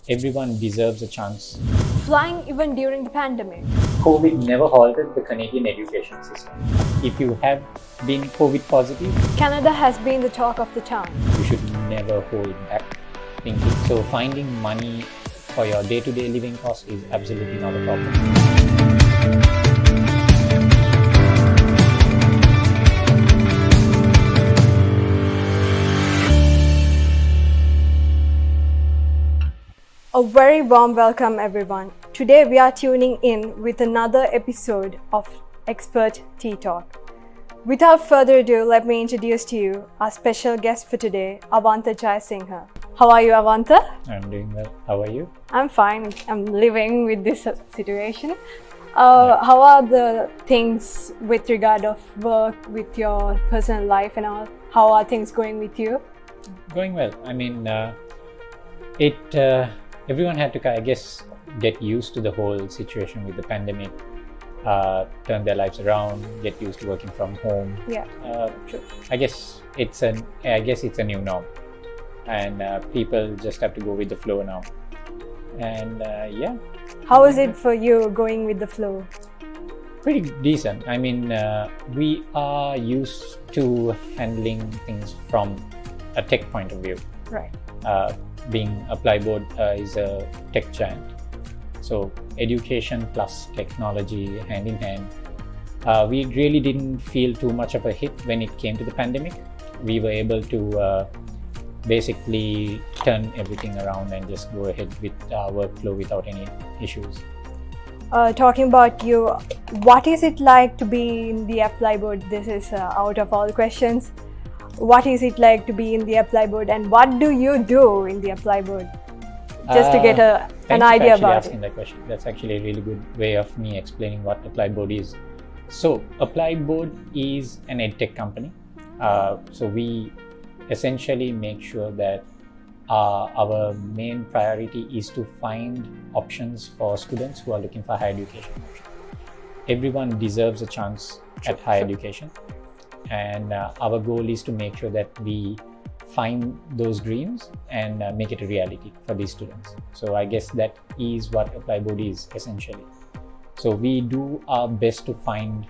Everyone deserves a chance. Flying even during the pandemic. COVID never halted the Canadian education system. If you have been COVID positive, Canada has been the talk of the town. you should never hold back thinking. So finding money for your day-to-day living costs is absolutely not a problem. A very warm welcome, everyone. Today we are tuning in with another episode of Expert Tea Talk. Without further ado, let me introduce to you our special guest for today, Avantha Jayasinghe. How are you, Avantha? I'm doing well. How are you? I'm fine. I'm living with this situation. How are the things with regard of work, with your personal life and all? How are things going with you? Going well. I mean, everyone had to, I guess, get used to the whole situation with the pandemic, turn their lives around, get used to working from home. Yeah, true. I guess it's a new norm, and people just have to go with the flow now. And yeah, How is it for you going with the flow? pretty decent. I mean, we are used to handling things from a tech point of view. Right. Being Applyboard is a tech giant, so education plus technology hand in hand. We really didn't feel too much of a hit when it came to the pandemic. We were able to basically turn everything around and just go ahead with our workflow without any issues. Talking about you, what is it like to be in the Applyboard? This is out of all questions. What is it like to be in the Applyboard, and what do you do in the Applyboard? Just to get an idea about asking that question. That's actually a really good way of me explaining what Applyboard is. So Applyboard is an edtech company. So we essentially make sure that our main priority is to find options for students who are looking for higher education options. Everyone deserves a chance at higher education, and our goal is to make sure that we find those dreams and make it a reality for these students. So I guess that is what Applyboard is essentially. So we do our best to find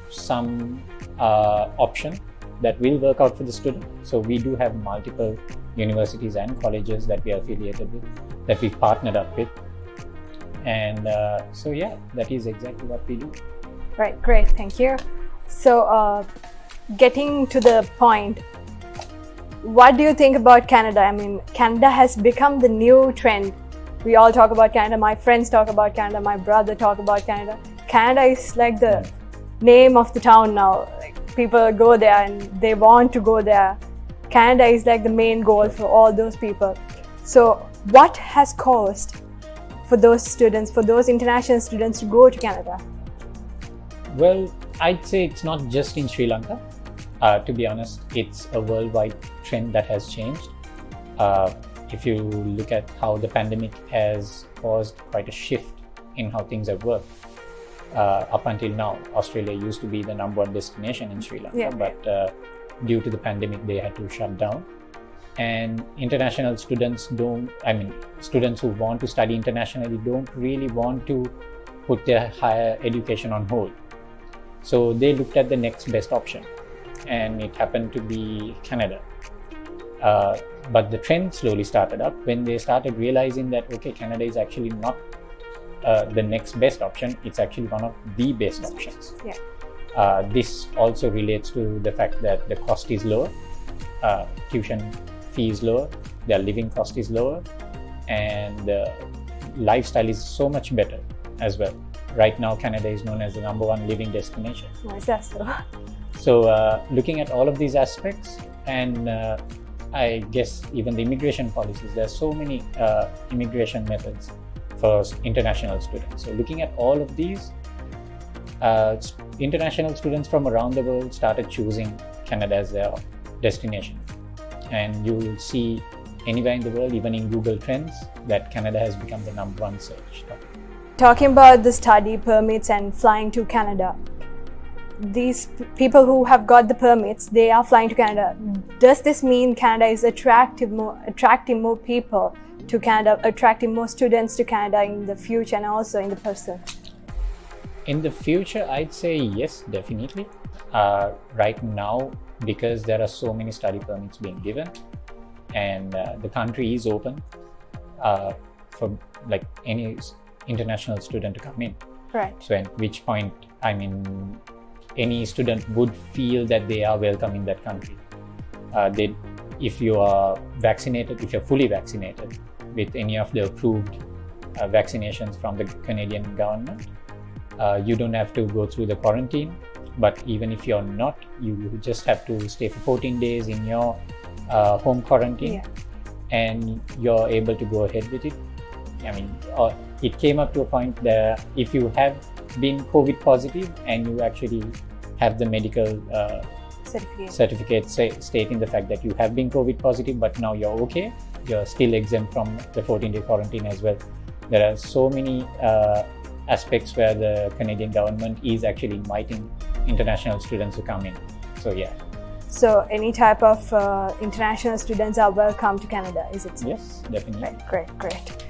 some option that will work out for the student. So we do have multiple universities and colleges that we are affiliated with, that we've partnered up with. And so yeah, that is exactly what we do. Right, great, thank you. So, getting to the point, what do you think about Canada? I mean, Canada has become the new trend. We all talk about Canada. My friends talk about Canada. My brother talk about Canada. Canada is like the name of the town now. Like, people go there and they want to go there. Canada is like the main goal for all those people. So, what has caused for those students, for those international students to go to Canada? Well, I'd say it's not just in Sri Lanka. To be honest, it's a worldwide trend that has changed. If you look at how the pandemic has caused quite a shift in how things have worked. Up until now, Australia used to be the #1 destination in Sri Lanka, but due to the pandemic, they had to shut down. And international students students who want to study internationally don't really want to put their higher education on hold. So they looked at the next best option, and it happened to be Canada. But the trend slowly started up when they started realizing that, okay, Canada is actually not the next best option, it's actually one of the best options. Yeah. This also relates to the fact that the cost is lower, tuition fee is lower, their living cost is lower, and the lifestyle is so much better as well. Right now, Canada is known as the #1 living destination. Nice, that's so. So looking at all of these aspects, and I guess even the immigration policies, there are so many immigration methods for international students. So looking at all of these, international students from around the world started choosing Canada as their destination. And you will see anywhere in the world, even in Google Trends, that Canada has become the #1 search topic. Talking about the study permits and flying to Canada, these people who have got the permits, they are flying to Canada. Does this mean Canada is attracting more people to Canada, attracting more students to Canada in the future and also in the present? In the future, I'd say yes, definitely. Right now, because there are so many study permits being given, and the country is open for like any international student to come in. Right. So at which point, I mean, any student would feel that they are welcome in that country. If you are vaccinated, if you're fully vaccinated with any of the approved vaccinations from the Canadian government, you don't have to go through the quarantine. But even if you're not, you just have to stay for 14 days in your home quarantine, and you're able to go ahead with it. I mean, it came up to a point that if you have been COVID positive and you actually have the medical certificate stating the fact that you have been COVID positive, but now you're okay, you're still exempt from the 14-day quarantine as well. There are so many aspects where the Canadian government is actually inviting international students to come in. So yeah. So any type of international students are welcome to Canada, is it so? Yes, definitely. Right, great.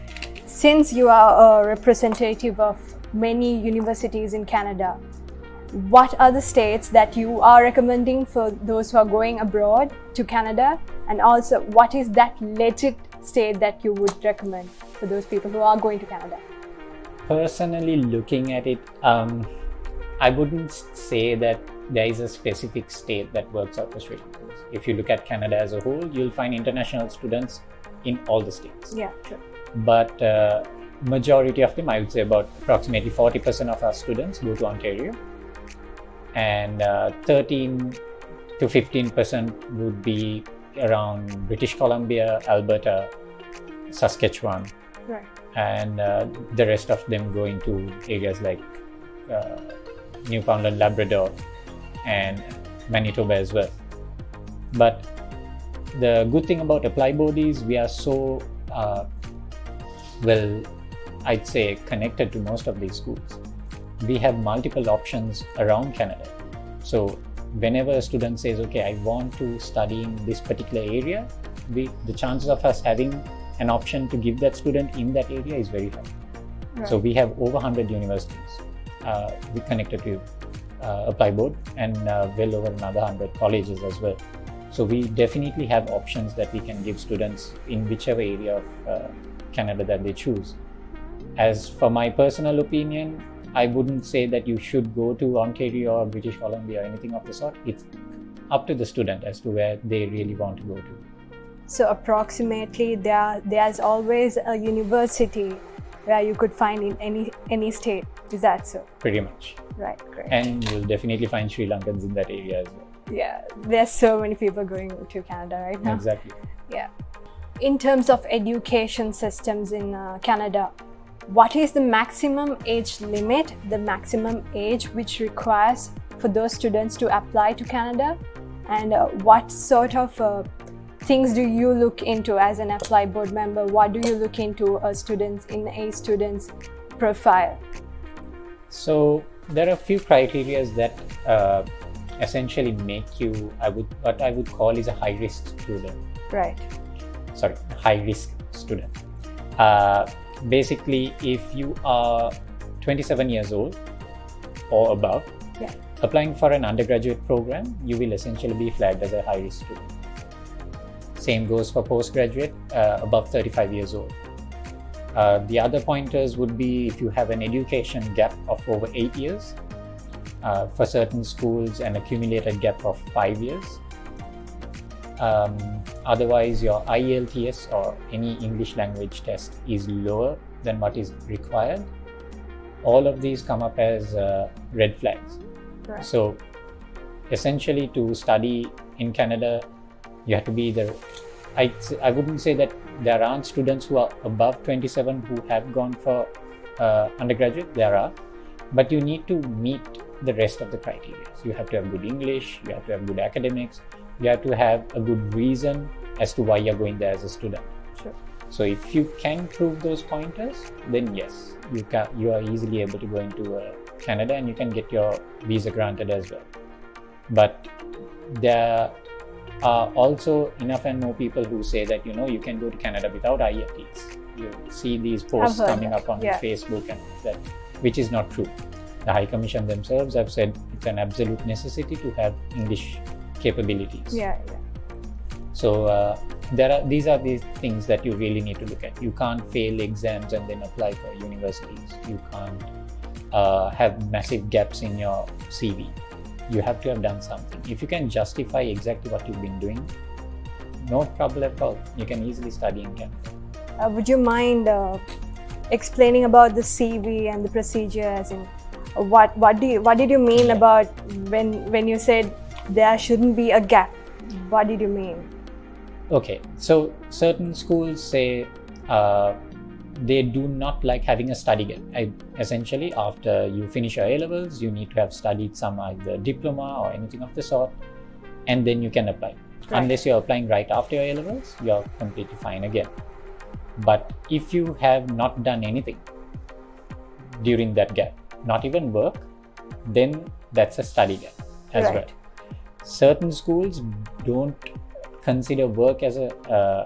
Since you are a representative of many universities in Canada, what are the states that you are recommending for those who are going abroad to Canada? And also, what is that legit state that you would recommend for those people who are going to Canada? Personally, looking at it, I wouldn't say that there is a specific state that works out for Sri Lankans. If you look at Canada as a whole, you'll find international students in all the states. Yeah, true. But majority of them, I would say about approximately 40% of our students go to Ontario, and 13 to 15% would be around British Columbia, Alberta, Saskatchewan. Right. And the rest of them going to areas like Newfoundland, Labrador, and Manitoba as well. But the good thing about Apply Board is we are so I'd say connected to most of these schools. We have multiple options around Canada. So whenever a student says, okay, I want to study in this particular area, the chances of us having an option to give that student in that area is very high. Right. So we have over 100 universities we connected to Apply Board, and well over another 100 colleges as well. So we definitely have options that we can give students in whichever area of Canada that they choose. As for my personal opinion, I wouldn't say that you should go to Ontario or British Columbia or anything of the sort. It's up to the student as to where they really want to go to. So approximately there's always a university where you could find in any state. Is that so? Pretty much. Right, great. And you'll definitely find Sri Lankans in that area as well. Yeah, there's so many people going to Canada right now. Exactly. Yeah. In terms of education systems in Canada, what is the maximum age limit, the maximum age which requires for those students to apply to Canada? And what sort of things do you look into as an Apply Board member? What do you look into a student's profile? So there are a few criteria that essentially make you what I would call is a high risk student. Right. Sorry, high risk student. Basically, if you are 27 years old or above, applying for an undergraduate program, you will essentially be flagged as a high risk student. Same goes for postgraduate, above 35 years old. The other pointers would be if you have an education gap of over 8 years, for certain schools an accumulated gap of 5 years. Otherwise, your IELTS or any English language test is lower than what is required. All of these come up as red flags. Right. So essentially, to study in Canada, you have to be I wouldn't say that there aren't students who are above 27 who have gone for undergraduate. There are, but you need to meet the rest of the criteria. So you have to have good English, you have to have good academics, you have to have a good reason as to why you're going there as a student. Sure. So if you can prove those pointers, then yes, you are easily able to go into Canada and you can get your visa granted as well. But there are also enough and more people who say that you can go to Canada without IELTS. You see these posts I've heard coming that, up on yeah. Facebook and that, which is not true. The High Commission themselves have said it's an absolute necessity to have English capabilities. Yeah. So these are the things that you really need to look at. You can't fail exams and then apply for universities. You can't have massive gaps in your CV. You have to have done something. If you can justify exactly what you've been doing, no trouble at all. You can easily study in Canada. Would you mind explaining about the CV and the procedure? As in, what did you mean about when you said there shouldn't be a gap? What did you mean? Okay, so certain schools say they do not like having a study gap. Essentially, after you finish your A-levels, you need to have studied some either diploma or anything of the sort, and then you can apply. Right. Unless you're applying right after your A-levels, you're completely fine again. But if you have not done anything during that gap, not even work, then that's a study gap as Right. well. Certain schools don't consider work as a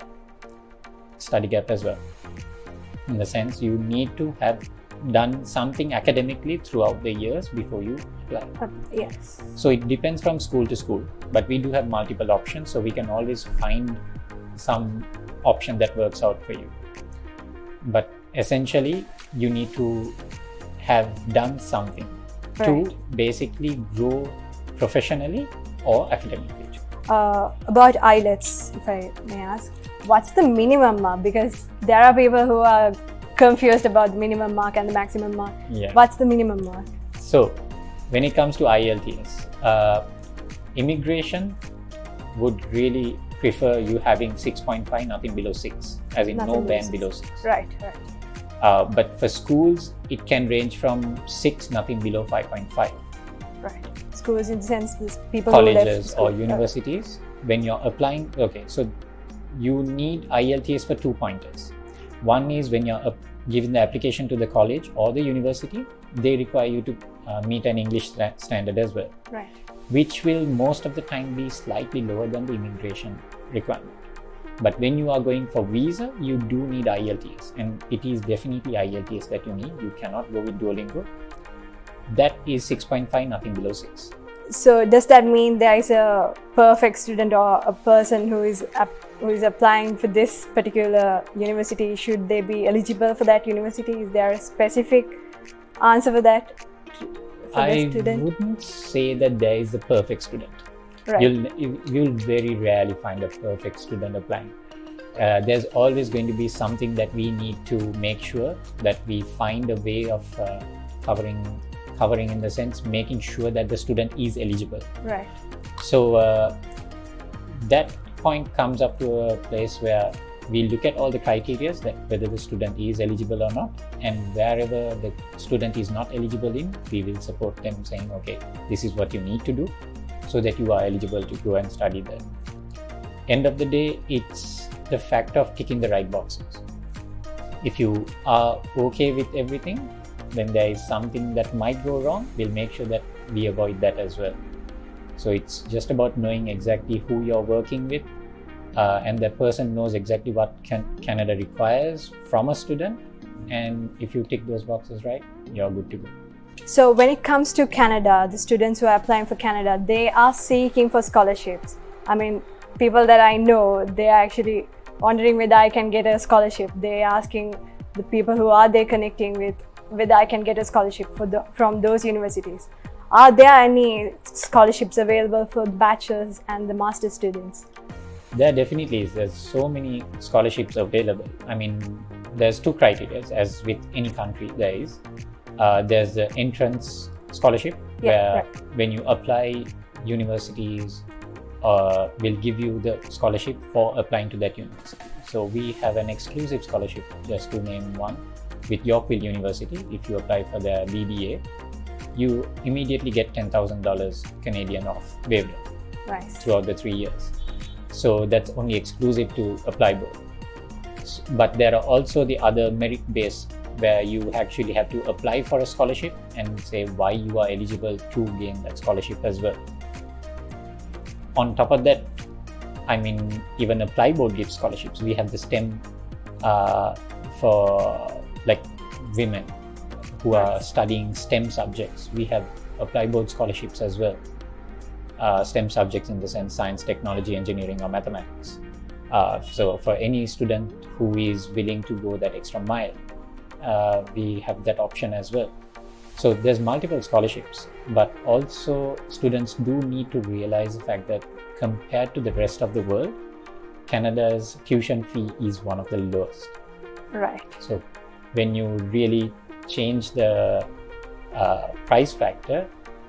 study gap as well. In the sense, you need to have done something academically throughout the years before you apply. Yes. So it depends from school to school, but we do have multiple options, so we can always find some option that works out for you. But essentially, you need to have done something Right. to basically grow professionally or academically. About IELTS, if I may ask, what's the minimum mark? Because there are people who are confused about the minimum mark and the maximum mark. Yeah. What's the minimum mark? So, when it comes to IELTS, immigration would really prefer you having 6.5, nothing below 6, as in Nothing no below band 6. below 6. Right. But for schools, it can range from 6, nothing below 5.5. Right. Schools, in the sense, these people who left Colleges school. or universities, when you're applying, okay, so you need IELTS for 2 pointers. One is when you're giving the application to the college or the university, they require you to meet an English standard as well, Right. which will most of the time be slightly lower than the immigration requirement. But when you are going for visa, you do need IELTS, and it is definitely IELTS that you need. You cannot go with Duolingo. That is 6.5, nothing below 6. So does that mean there is a perfect student or a person who is applying for this particular university? Should they be eligible for that university? Is there a specific answer for that? For I the student? wouldn't say that there is a perfect student. Right. You'll very rarely find a perfect student applying. There's always going to be something that we need to make sure that we find a way of covering in the sense making sure that the student is eligible. Right. So that point comes up to a place where we look at all the criteria, that whether the student is eligible or not, and wherever the student is not eligible in, we will support them saying, okay, this is what you need to do so that you are eligible to go and study there. End of the day, it's the fact of ticking the right boxes. If you are okay with everything, then there is something that might go wrong, we'll make sure that we avoid that as well. So it's just about knowing exactly who you're working with, and that person knows exactly what Canada requires from a student, and if you tick those boxes right, you're good to go. So when it comes to Canada, the students who are applying for Canada, they are seeking for scholarships. I mean, people that I know, they are actually wondering whether I can get a scholarship. They're asking the people who are they connecting with whether I can get a scholarship from those universities. Are there any scholarships available for the bachelor's and the master's students? There definitely is. There's so many scholarships available. I mean, there's 2 criteria, as with any country there is. There's the entrance scholarship, where when you apply, universities will give you the scholarship for applying to that university. So we have an exclusive scholarship, just to name one, with Yorkville University. If you apply for their BBA, you immediately get $10,000 Canadian off waived Nice. throughout the 3 years. So that's only exclusive to Apply Board. But there are also the other merit-based, where you actually have to apply for a scholarship and say why you are eligible to gain that scholarship as well. On top of that, I mean, even Apply Board gives scholarships. We have the STEM for like women who are studying STEM subjects. We have Apply Board scholarships as well. STEM subjects in the sense science, technology, engineering, or mathematics. So for any student who is willing to go that extra mile, we have that option as well. So there's multiple scholarships, but also students do need to realize the fact that compared to the rest of the world, Canada's tuition fee is one of the lowest. Right. So when you really change the price factor,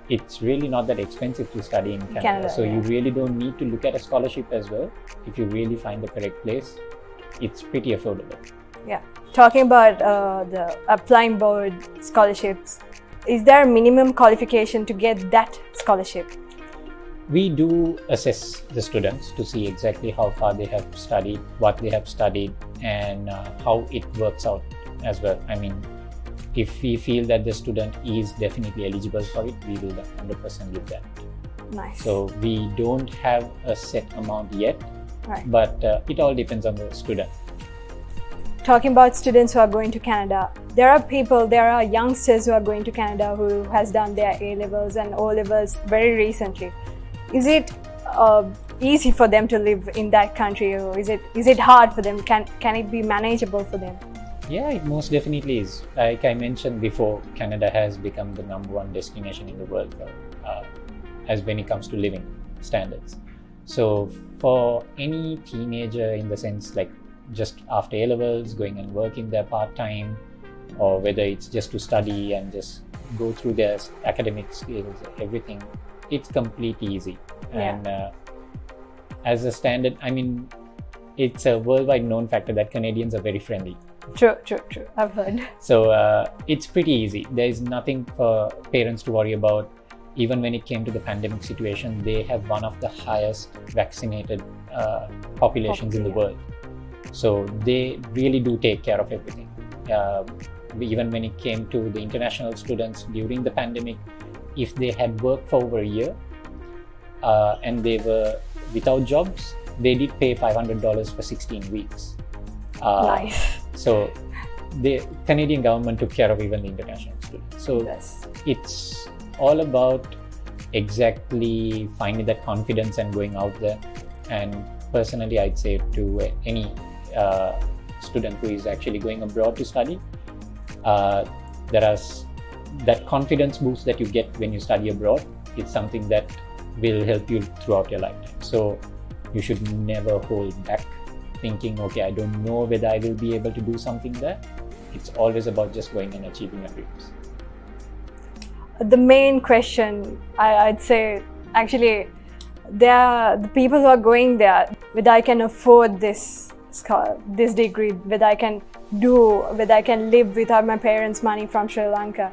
it's really not that expensive to study in Canada. So you really don't need to look at a scholarship as well. If you really find the correct place, it's pretty affordable. Yeah. Talking about the Applying Board scholarships, is there a minimum qualification to get that scholarship? We do assess the students to see exactly how far they have studied, what they have studied, and how it works out as well. I mean, if we feel that the student is definitely eligible for it, we will 100% give that. Nice. So we don't have a set amount yet, right. But it all depends on the student. Talking about students who are going to Canada, there are youngsters who are going to Canada who has done their A-levels and O-levels very recently. Is it easy for them to live in that country, or is it hard for them? Can it be manageable for them? Yeah, it most definitely is. Like I mentioned before, Canada has become the #1 destination in the world as when it comes to living standards. So for any teenager, in the sense like just after A-levels, going and working there part-time, or whether it's just to study and just go through their academic skills, everything, it's completely easy. Yeah. And as a standard, I mean, it's a worldwide known factor that Canadians are very friendly. True. I've heard. So it's pretty easy. There is nothing for parents to worry about. Even when it came to the pandemic situation, they have one of the highest vaccinated populations in the world. So they really do take care of everything. Even when it came to the international students during the pandemic, if they had worked for over a year and they were without jobs, they did pay $500 for 16 weeks. Nice. So the Canadian government took care of even the international students. So yes. It's all about exactly finding that confidence and going out there. And personally, I'd say to any student who is actually going abroad to study, that confidence boost that you get when you study abroad, it's something that will help you throughout your lifetime. So you should never hold back thinking, okay, I don't know whether I will be able to do something there. It's always about just going and achieving your dreams. The main question, I'd say, actually, the people who are going there, whether I can afford this degree, whether I can live without my parents' money from Sri Lanka.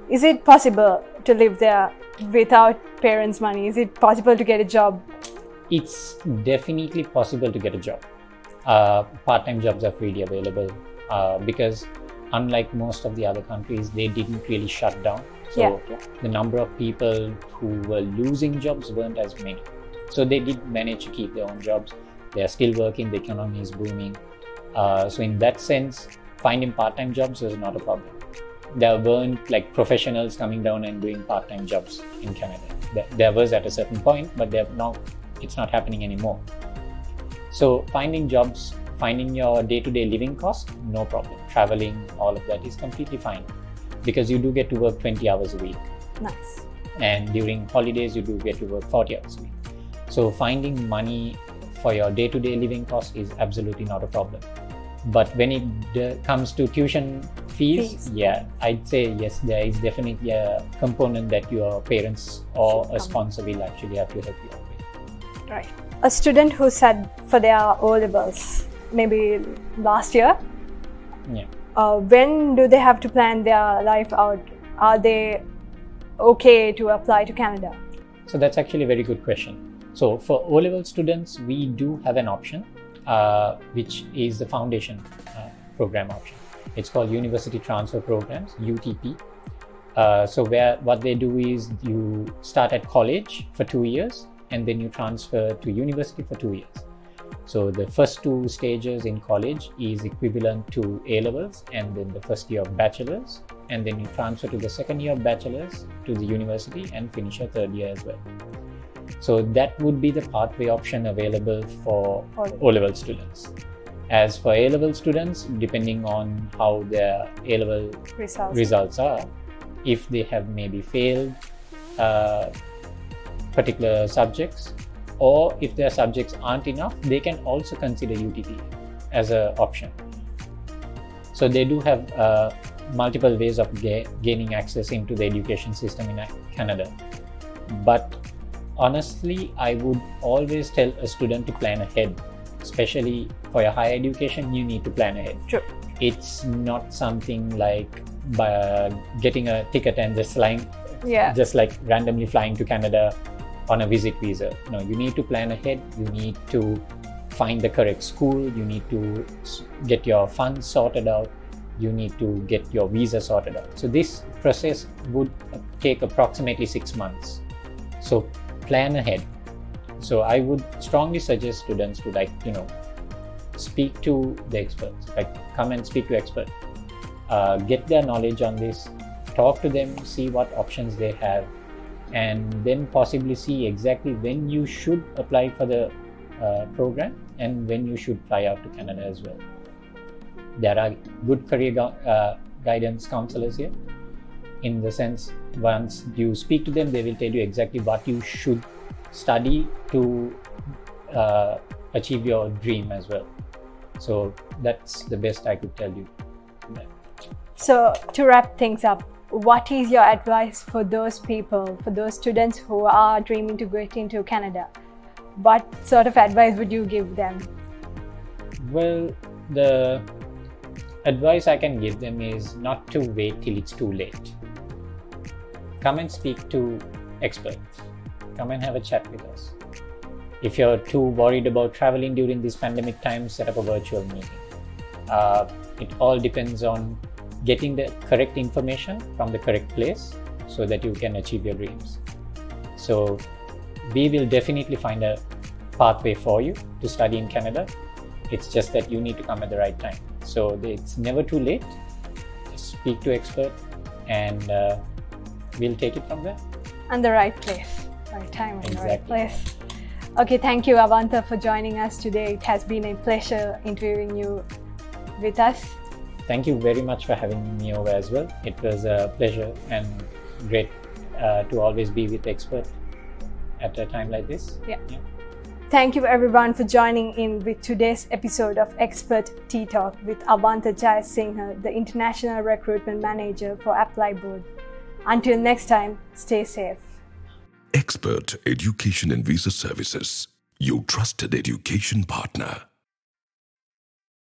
Is it possible to live there without parents' money? Is it possible to get a job? It's definitely possible to get a job. Part-time jobs are freely available because unlike most of the other countries, they didn't really shut down. So the number of people who were losing jobs weren't as many. So they did manage to keep their own jobs. They are still working, the economy is booming. So in that sense, finding part-time jobs was not a problem. There weren't like professionals coming down and doing part-time jobs in Canada. There was at a certain point, but it's not happening anymore. So finding jobs, finding your day-to-day living cost, no problem. Traveling, all of that is completely fine because you do get to work 20 hours a week. Nice. And during holidays, you do get to work 40 hours a week. So finding money for your day-to-day living cost is absolutely not a problem. But when it comes to tuition fees, I'd say yes, there is definitely a component that your parents or a sponsor will actually have to help you out with. Right. A student who sat for their O-levels, maybe last year, when do they have to plan their life out? Are they okay to apply to Canada? So that's actually a very good question. So for O-level students, we do have an option, which is the foundation program option. It's called University Transfer Programs, UTP. So what they do is you start at college for 2 years and then you transfer to university for 2 years. So the first 2 stages in college is equivalent to A-levels and then the first year of bachelor's, and then you transfer to the second year of bachelor's to the university and finish your 3rd year as well. So that would be the pathway option available for O-level students. As for A-level students, depending on how their A-level results are, if they have maybe failed particular subjects, or if their subjects aren't enough, they can also consider UTP as an option. So they do have multiple ways of gaining access into the education system in Canada. But honestly, I would always tell a student to plan ahead. Especially for your higher education, you need to plan ahead. True. It's not something like by getting a ticket and just flying, just like randomly flying to Canada on a visit visa. No, you need to plan ahead. You need to find the correct school. You need to get your funds sorted out. You need to get your visa sorted out. So this process would take approximately 6 months. So plan ahead. So I would strongly suggest students to speak to the experts, come and speak to experts, get their knowledge on this, talk to them, see what options they have, and then possibly see exactly when you should apply for the program and when you should fly out to Canada as well. There are good career guidance counselors here. In the sense, once you speak to them, they will tell you exactly what you should study to achieve your dream as well. So that's the best I could tell you. So to wrap things up, what is your advice for those people, for those students who are dreaming to get into Canada? What sort of advice would you give them? Well, the advice I can give them is not to wait till it's too late. Come and speak to experts. Come and have a chat with us. If you're too worried about traveling during this pandemic time, set up a virtual meeting. It all depends on getting the correct information from the correct place so that you can achieve your dreams. So we will definitely find a pathway for you to study in Canada. It's just that you need to come at the right time. So it's never too late. Just speak to experts and we'll take it from there. And the right place, right time and Exactly. the right place. Okay, thank you Avantha for joining us today. It has been a pleasure interviewing you with us. Thank you very much for having me over as well. It was a pleasure and great to always be with experts at a time like this. Yeah. Thank you everyone for joining in with today's episode of Expert Tea Talk with Avantha Jayasinghe, the International Recruitment Manager for Apply Board. Until next time, stay safe. Expert Education and Visa Services, your trusted education partner.